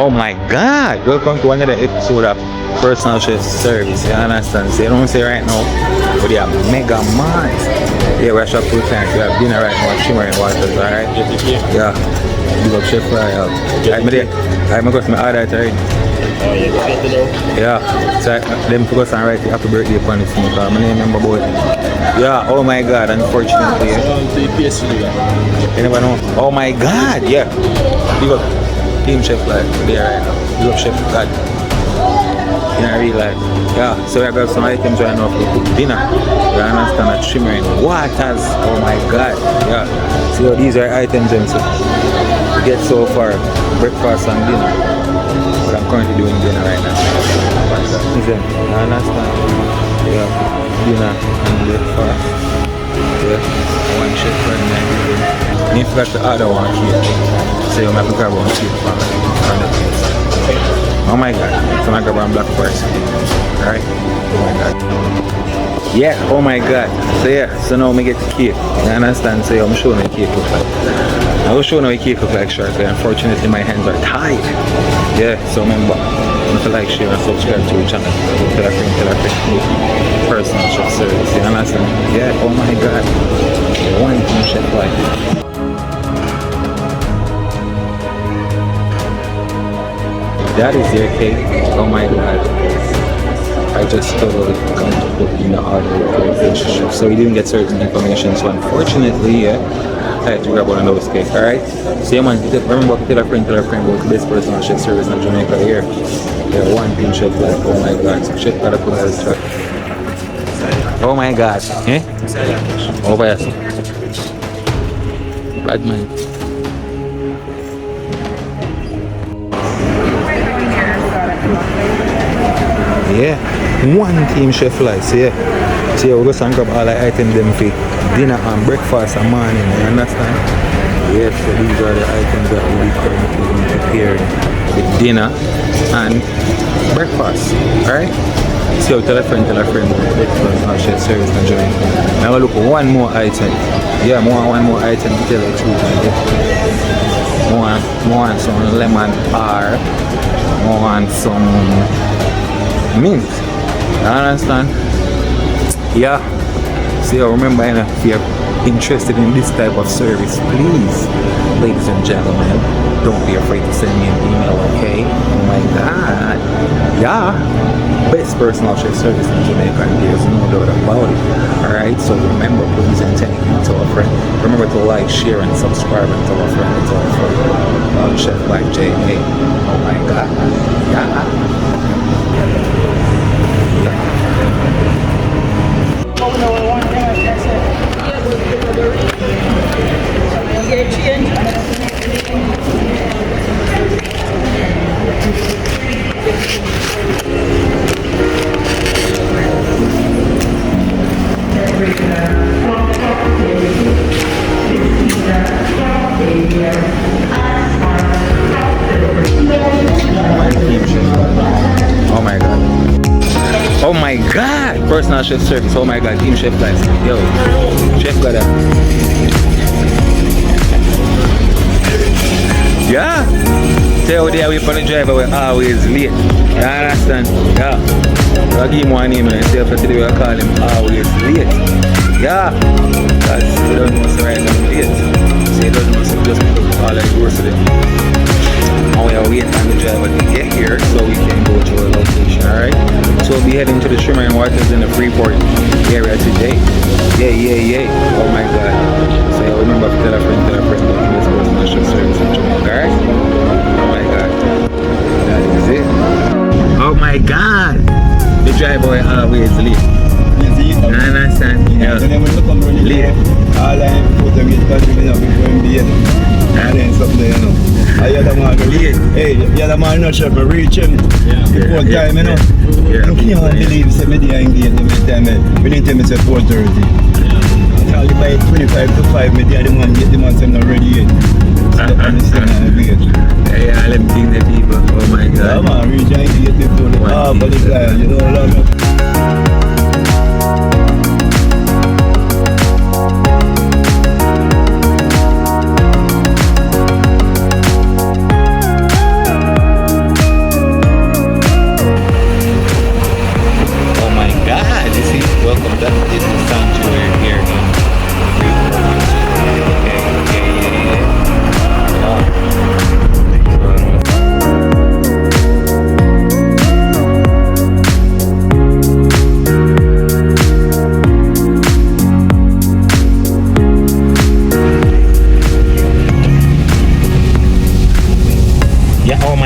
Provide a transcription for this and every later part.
Oh my God! Welcome to another episode of Personal Chef Service. You understand? So you don't say right now, but they are mega mad. Yeah, we're shop full time. We have dinner right now, shimmering waters, alright? Yeah. Big up Chef Fry. I'm going to order it already. Oh, you got it now? Yeah. So them focus on writing happy birthday upon the phone because my name remember boy. Yeah, oh my God, unfortunately. You never know. Oh my God, yeah. Big up Team Chef like there right now. Big up Chef God. In real life. Yeah, so I got some items right now for cook dinner. You understand that shimmering waters. Oh my God. Yeah. So these are items them to get so far. Breakfast and dinner. But I'm currently doing dinner right now. Listen, you understand? Yeah. Dinner and breakfast. Yeah. One chef right now. And if you got the other one here, so you might have to grab one here from the place. Oh my God, so I grab one black forest. Alright? Oh my God. Yeah, oh my God. So yeah, so now I get the cake. You understand? So yeah, I'm showing you the cake look like. I will show you how the cake look like shortly. Unfortunately, my hands are tied. Yeah, so remember, if you like, share, and subscribe to the channel. Tell a friend. Personal Chef Service. You understand? Yeah, oh my God. One thing chef like. That is your cake. Oh my God. I just totally forgot to put in the order relationship. So we didn't get certain information. So unfortunately, yeah, I had to grab one of those cakes. Alright? So yeah man, remember to tell a friend about this Personal Chef Service in Jamaica here. Yeah, one thing chef like, oh my God. So chef gotta put this truck. Oh my God. Eh? Over here. Bad man. Yeah, one team chef likes, yeah. So yeah, we're going to grab all the items them for dinner and breakfast and morning, you understand? Yes, so these are the items that we'll be currently preparing with dinner and breakfast, alright? So tell a friend, Personal Chef Service in Jamaica. Now look for one more item. Yeah, one more item to tell the truth. More some lemon bar, more some mint. You understand? Yeah. So remember, if you're interested in this type of service, please, ladies and gentlemen, don't be afraid to send me an email, okay? Oh my God. Yeah. Best Personal Chef Service in Jamaica, and there's no doubt about it. Alright, so remember, please, and thank you to our friend. Remember to like, share, and subscribe, and tell our friend, Chef Life J.A. Oh my God. Yeah. Oh my God. Oh my God! Personal Chef Service. Oh my God. Team Chef Life. Yo. Chef got that. Yeah. Tell the way for the driver we're always late. You understand? Yeah. I'll give him one name and tell for today we'll call him always late. Yeah. Because we don't know what's right now late. So he doesn't know so just all like grocery. And we are waiting on the driver to get here so we can go to our location, alright? So we'll be heading to the shimmering waters in the Freeport area today. Yeah. Oh my God. So yeah, remember to tell a friend about this Personal Chef Service in Jamaica, alright? Oh my God. That is it. Oh my God. The driver is always late. You understand? Yeah. Late. All I put them in touch with me before I'm being and then something, you know. I had a man hey, the other man not sure to reach him before time, you know. Yeah. You can't believe say me there engaged every time we didn't tell me say 4:30. I tell you by 25 to 5 me there the man get the man say I'm not ready yet. So understand yeah, let me think the people. Oh my God. Yeah man, reach and engage people. But the guy, you know, love me.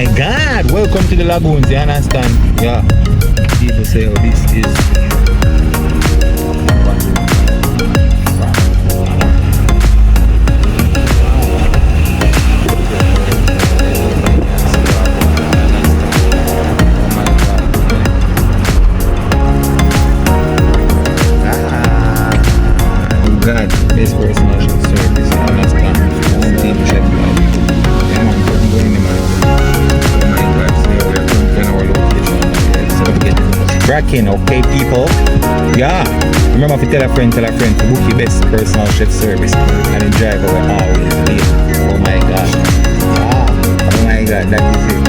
my God! Welcome to the lagoons, you understand? Yeah. People say, oh, this is. God, best personal chef service, you understand? Home team chef, yeah man, couldn't go in the man. Oh my God, so we're going to our location, so we get cracking, okay people? Yeah, remember to tell a friend to book your best personal chef service and then drive away always late. Oh my God, oh my God, that is it.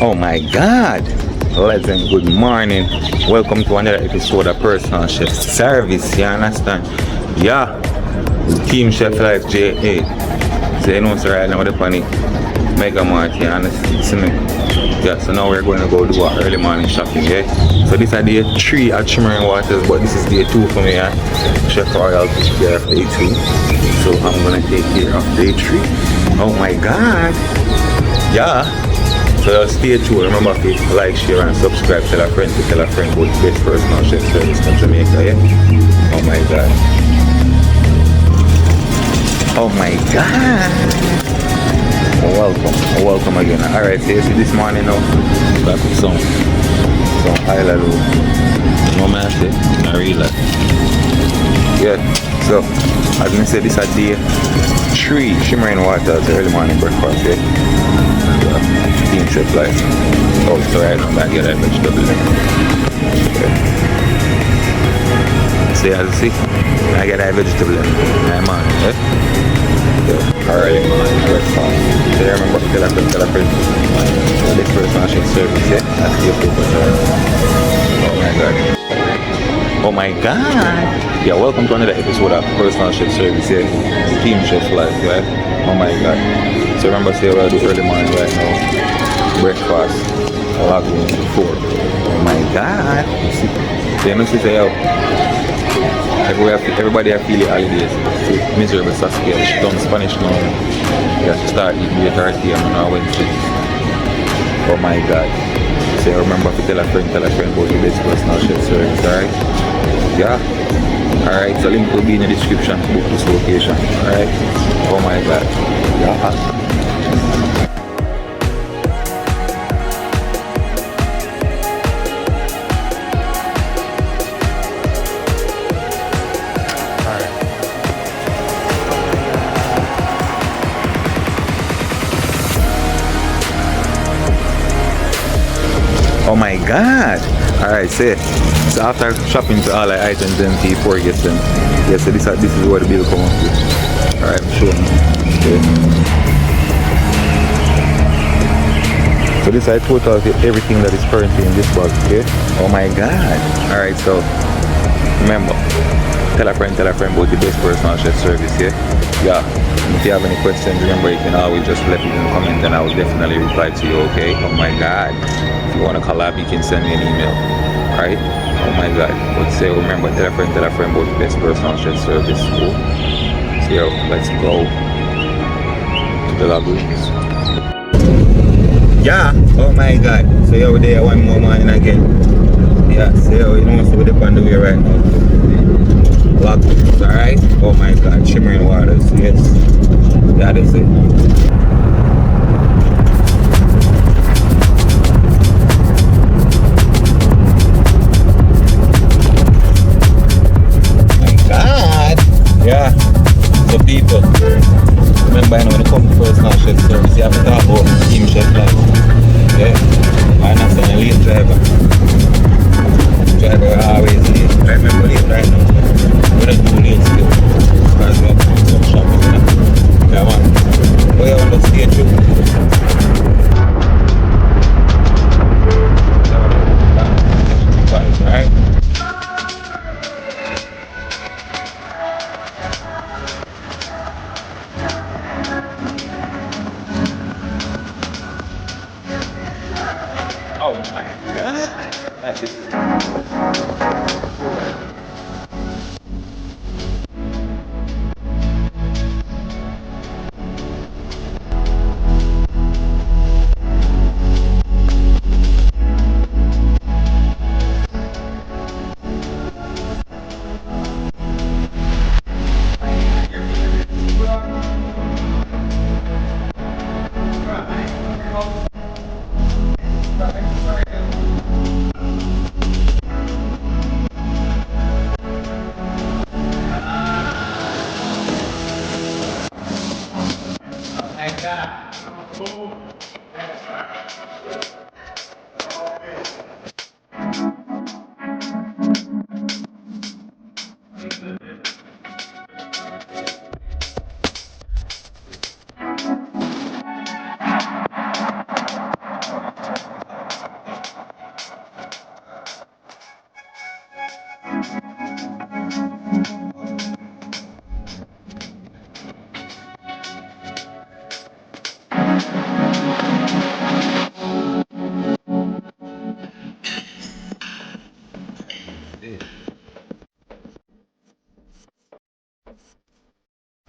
Oh my God, lads and good morning. Welcome to another episode of Personal Chef Service, you understand? Yeah, Team Chef Life J8. So you know, sir, right now we're on the Mega Mart, you understand? Yeah, so now we're going to go do our early morning shopping, yeah? So this is day 3 at Shimmering Waters, but this is day 2 for me, yeah? Chef Royal takes care of day 2. So I'm going to take care of day 3. Oh my God. Yeah. So stay tuned. Remember to like, share and subscribe. Tell a friend about the best personal chef service from Jamaica, yeah? Oh my God. Oh my God. Welcome again. Alright, so you see this morning now, back with some island. No man say, not real life. Yeah, so as I said, this is day 3 Shimmering Waters early morning breakfast, yeah? Team Chef Life. Oh, so right now I get that vegetable. Yeah. So as you see, I get that vegetable in my man, yeah? Yeah. Alright, man, breakfast. So you remember to tell a friend. This personal chef service, yeah? That's your focus, right? Oh my God. Oh my God. Yeah, welcome to another episode of Personal Chef Service, yeah? Team Chef Life, yeah? Oh my God. So remember, say we'll do early morning right now. Breakfast, lagoon, 4. Oh my God. So you know, say, yo, everybody have feel the holidays. So miserable Saskia, she done Spanish now. Yeah, she start eating the tortilla on Wednesday. Oh my God. So remember to tell a friend about the best personal chef service, alright? Yeah. Alright, so link will be in the description to book this location. Alright? Oh my God. Yeah. Oh my God! Alright, so after shopping to all the items and before you get them, yeah, so this is where the bill comes up with. Alright, I'm showing you. Okay. So this is a total of everything that is currently in this box, okay? Oh my God! Alright, so remember, tell a friend about the best personal chef service, yeah? Yeah. If you have any questions, remember you can always just let me in the comment and I will definitely reply to you, okay? Oh my God. If you want to collab, you can send me an email. Alright? Oh my God. But say, remember, tell a friend about the best personal chef service. Cool? So yo, let's go to the lagoons. Yeah, oh my God. So yo, we're there one more morning again. Yeah, so yo, you know, so we're on the way right now. lagoons, alright? Oh my god, shimmering waters, yes. That is it. God. Yeah. So people, remember when it comes to personal chef service, you have to talk about team chef life. Yeah. I'm not saying a late driver. Driver always late. I remember late right now. We don't do late still. Because we have to do some shopping, you know. Yeah man. We are on the stage too. Alright? Oh my god. That is my god.